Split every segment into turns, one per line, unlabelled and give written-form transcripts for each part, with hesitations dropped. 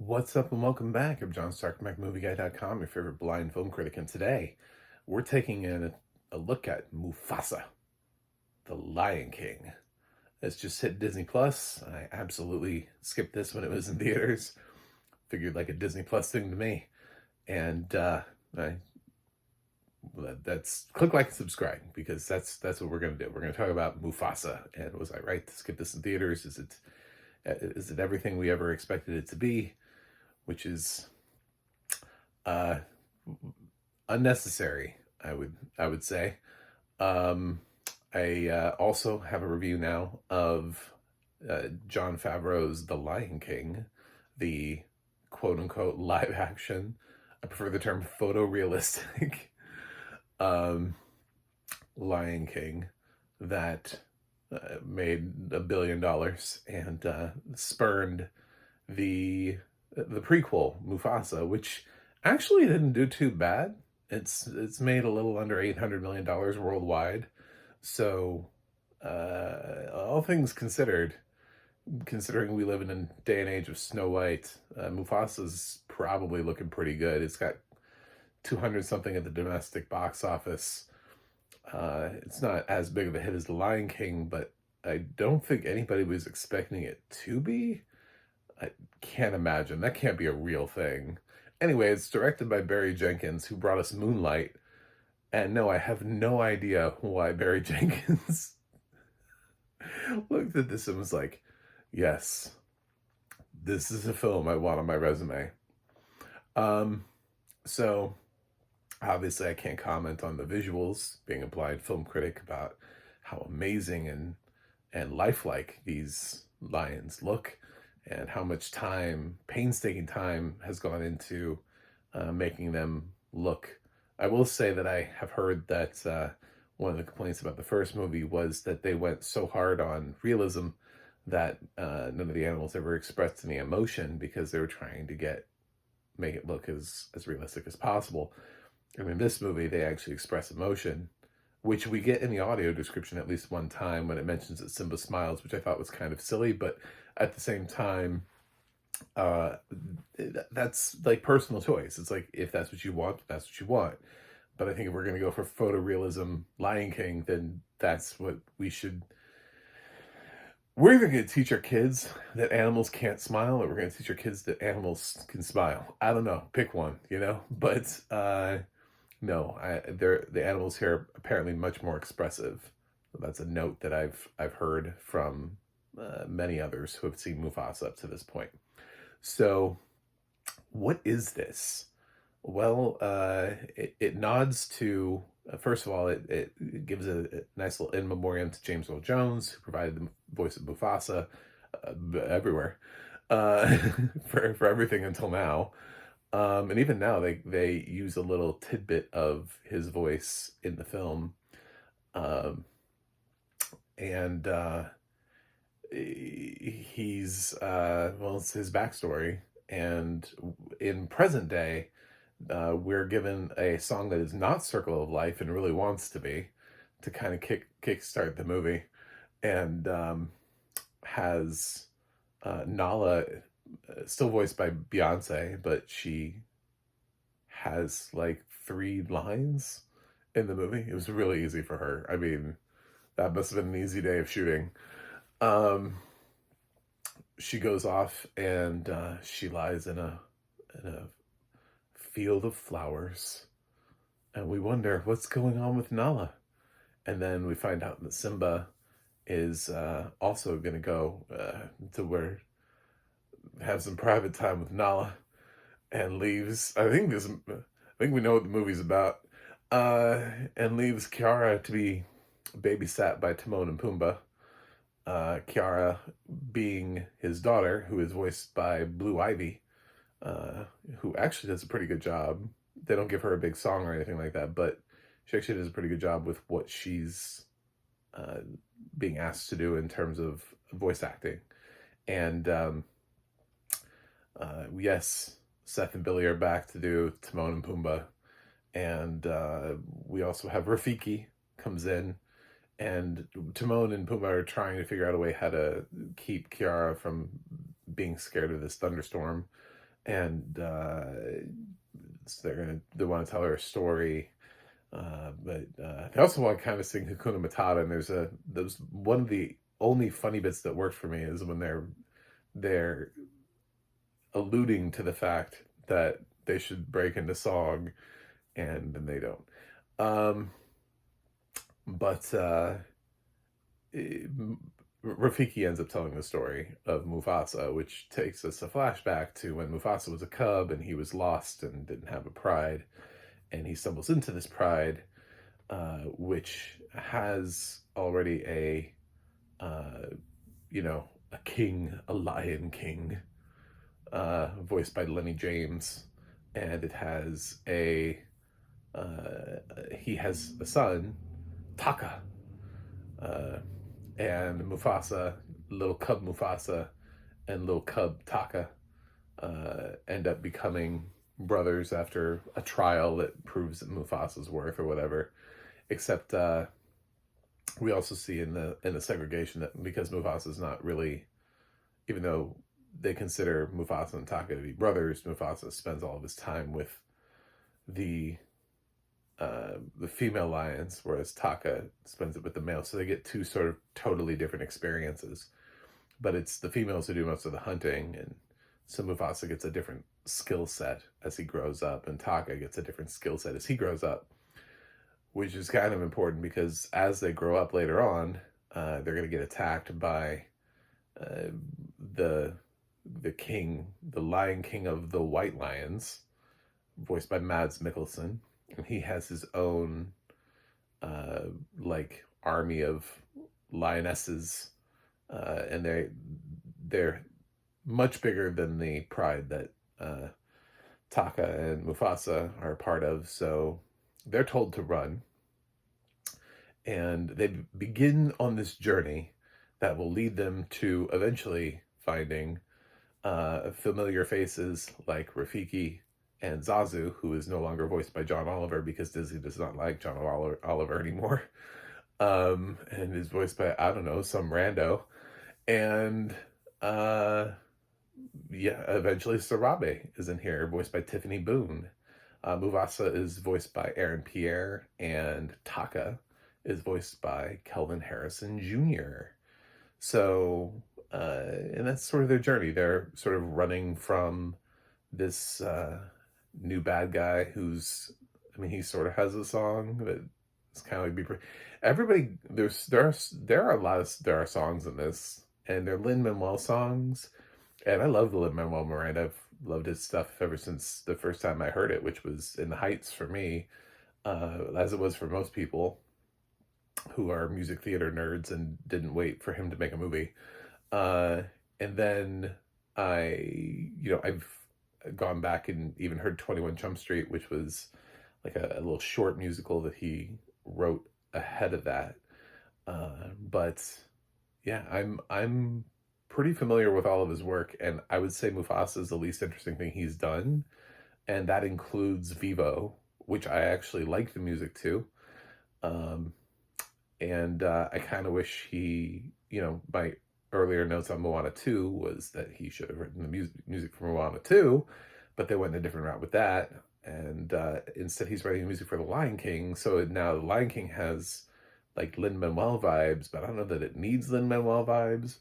What's up and welcome back. I'm John Stark from MacMovieGuy.com, your favorite blind film critic, and today we're taking a look at Mufasa, the Lion King. It's just hit Disney Plus. I absolutely skipped this when it was in theaters. Figured like a Disney Plus thing to me. And that's click like and subscribe because that's what we're gonna do. We're gonna talk about Mufasa. And was I right to skip this in theaters? Is it everything we ever expected it to be? Which is uh, unnecessary, I would say. I also have a review now of Jon Favreau's The Lion King, the quote unquote live action. I prefer the term photorealistic um, Lion King that made $1 billion and spurned the prequel Mufasa, which actually didn't do too bad. It's made a little under $800 million worldwide. So, all things considered, considering we live in a day and age of Snow White, Mufasa's probably looking pretty good. It's got 200 something at the domestic box office. It's not as big of a hit as The Lion King, but I don't think anybody was expecting it to be. I can't imagine. That can't be a real thing. Anyway, it's directed by Barry Jenkins, who brought us Moonlight. And no, I have no idea why Barry Jenkins looked at this and was like, yes, this is a film I want on my resume. So obviously I can't comment on the visuals, being a blind film critic, about how amazing and lifelike these lions look, and how much painstaking time has gone into making them look. I will say that I have heard that one of the complaints about the first movie was that they went so hard on realism that none of the animals ever expressed any emotion because they were trying to make it look as realistic as possible. And in this movie, they actually express emotion, which we get in the audio description at least one time when it mentions that Simba smiles, which I thought was kind of silly, but at the same time, that's like personal choice. It's like, if that's what you want, that's what you want. But I think if we're going to go for photorealism Lion King, then that's what we should. We're either going to teach our kids that animals can't smile, or we're going to teach our kids that animals can smile. I don't know. Pick one, you know? But no, the animals here are apparently much more expressive. That's a note that I've heard from many others who have seen Mufasa up to this point. So, what is this? Well, it nods to, first of all, it gives a nice little in memoriam to James Earl Jones, who provided the voice of Mufasa everywhere for everything until now. And even now, they use a little tidbit of his voice in the film. And he's well, it's his backstory. And in present day, we're given a song that is not Circle of Life and really wants to be, to kind of kickstart the movie, and has Nala, still voiced by Beyonce, but she has like 3 lines in the movie. It was really easy for her. I mean, that must have been an easy day of shooting. She goes off and she lies in a field of flowers, and we wonder what's going on with Nala. And then we find out that Simba is also going to go to have some private time with Nala, and leaves. I think we know what the movie's about. And leaves Kiara to be babysat by Timon and Pumbaa. Kiara being his daughter, who is voiced by Blue Ivy, who actually does a pretty good job. They don't give her a big song or anything like that, but she actually does a pretty good job with what she's being asked to do in terms of voice acting. And yes, Seth and Billy are back to do Timon and Pumbaa. And we also have Rafiki comes in, and Timon and Pumbaa are trying to figure out a way how to keep Kiara from being scared of this thunderstorm. and so they want to tell her a story, but they also want to kind of sing Hakuna Matata. And there's one of the only funny bits that worked for me is when they're alluding to the fact that they should break into song, and then they don't. But Rafiki ends up telling the story of Mufasa, which takes us a flashback to when Mufasa was a cub and he was lost and didn't have a pride, and he stumbles into this pride, which has already a king, a lion king, voiced by Lenny James, and it has he has a son, Taka, and Mufasa, little cub Mufasa, and little cub Taka end up becoming brothers after a trial that proves that Mufasa's worth or whatever. Except we also see in the segregation that because Mufasa's not really, even though they consider Mufasa and Taka to be brothers, Mufasa spends all of his time with the female lions, whereas Taka spends it with the male. So they get two sort of totally different experiences. But it's the females who do most of the hunting, and so Mufasa gets a different skill set as he grows up, and Taka gets a different skill set as he grows up, which is kind of important because as they grow up later on, they're going to get attacked by the king, the Lion King of the White Lions, voiced by Mads Mikkelsen, and he has his own army of lionesses, and they're much bigger than the pride that Taka and Mufasa are a part of. So they're told to run, and they begin on this journey that will lead them to eventually finding familiar faces like Rafiki and Zazu, who is no longer voiced by John Oliver because Disney does not like John Oliver anymore, and is voiced by, I don't know, some rando. And eventually Sarabe is in here, voiced by Tiffany Boone. Mufasa is voiced by Aaron Pierre, and Taka is voiced by Kelvin Harrison Jr. So, and that's sort of their journey. They're sort of running from this new bad guy who's, I mean, he sort of has a song, but it's kind of like everybody. There are songs in this, and they're Lin-Manuel songs, and I love Lin-Manuel Miranda. I've loved his stuff ever since the first time I heard it, which was in the Heights for me, as it was for most people who are music theater nerds and didn't wait for him to make a movie. And then I've gone back and even heard 21 Jump Street, which was like a little short musical that he wrote ahead of that. But yeah, I'm pretty familiar with all of his work, and I would say Mufasa is the least interesting thing he's done, and that includes Vivo, which I actually like the music to. And I kind of wish my earlier notes on Moana 2 was that he should have written the music for Moana 2, but they went in a different route with that. And instead he's writing music for The Lion King. So now The Lion King has like Lin-Manuel vibes, but I don't know that it needs Lin-Manuel vibes.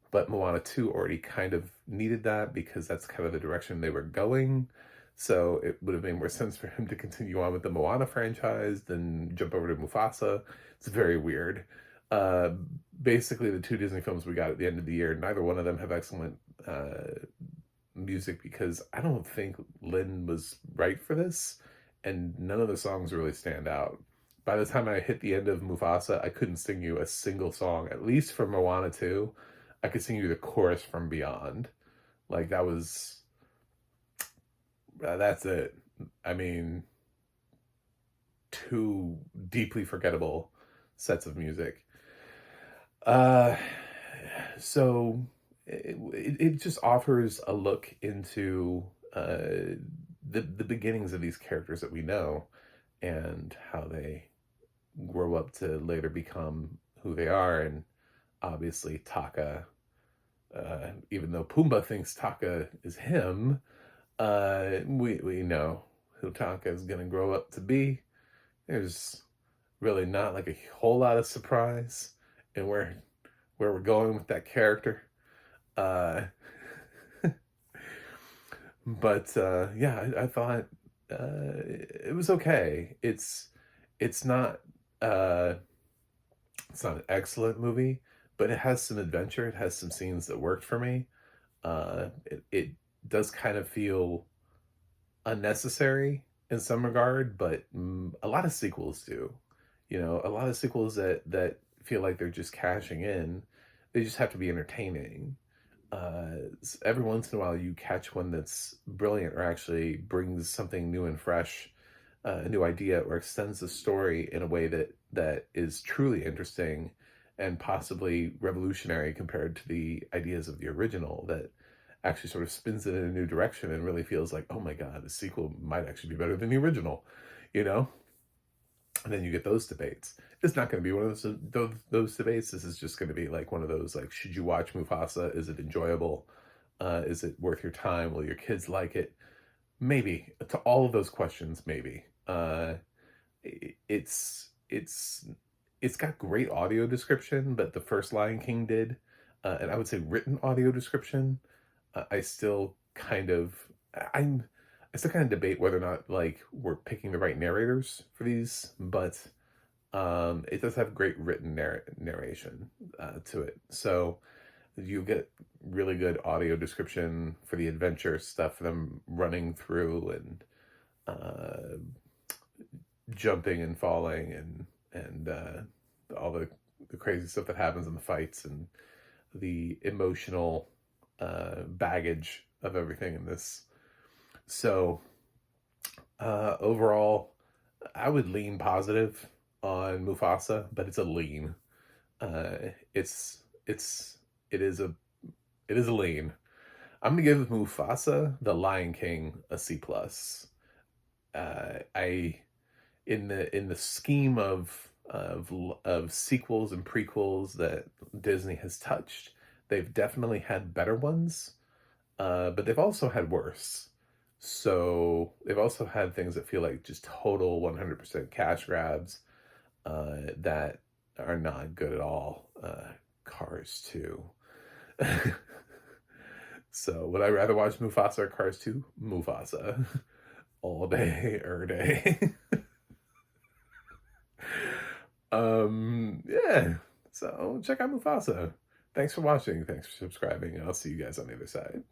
But Moana 2 already kind of needed that because that's kind of the direction they were going. So it would have made more sense for him to continue on with the Moana franchise than jump over to Mufasa. It's very weird. Basically, the two Disney films we got at the end of the year, neither one of them have excellent music because I don't think Lin was right for this, and none of the songs really stand out. By the time I hit the end of Mufasa, I couldn't sing you a single song, at least for Moana 2. I could sing you the chorus from Beyond. Like, that's it. I mean, two deeply forgettable sets of music. So it just offers a look into the beginnings of these characters that we know and how they grow up to later become who they are. And obviously Taka, even though Pumbaa thinks Taka is him, We know who Taka is gonna grow up to be. There's really not like a whole lot of surprise in where we're going with that character. Uh, but yeah, I thought it was okay. It's not uh, it's not an excellent movie, but it has some adventure. It has some scenes that worked for me. It does kind of feel unnecessary in some regard, but a lot of sequels do. You know, a lot of sequels that feel like they're just cashing in. They just have to be entertaining. Every once in a while, you catch one that's brilliant or actually brings something new and fresh, a new idea, or extends the story in a way that is truly interesting and possibly revolutionary compared to the ideas of the original. That actually sort of spins it in a new direction and really feels like, oh my god, the sequel might actually be better than the original, you know? And then you get those debates. It's not going to be one of those debates. This is just going to be like one of those, like, should you watch Mufasa? Is it enjoyable? Is it worth your time? Will your kids like it? Maybe. To all of those questions, maybe. It's it's got great audio description, but the first Lion King did, and I would say written audio description. I still kind of I'm I still kind of debate whether or not like we're picking the right narrators for these, but it does have great written narration to it. So you get really good audio description for the adventure stuff, them running through and uh, jumping and falling and all the crazy stuff that happens in the fights and the emotional baggage of everything in this. So overall, I would lean positive on Mufasa, but it's a lean. Uh, it's it's it is a it is a lean. I'm gonna give Mufasa, the Lion King, a C plus. I in the scheme of sequels and prequels that Disney has touched, they've definitely had better ones, but they've also had worse. So they've also had things that feel like just total 100% cash grabs that are not good at all. Cars 2. So would I rather watch Mufasa or Cars 2? Mufasa. All day, day. Yeah. So check out Mufasa. Thanks for watching. Thanks for subscribing. I'll see you guys on the other side.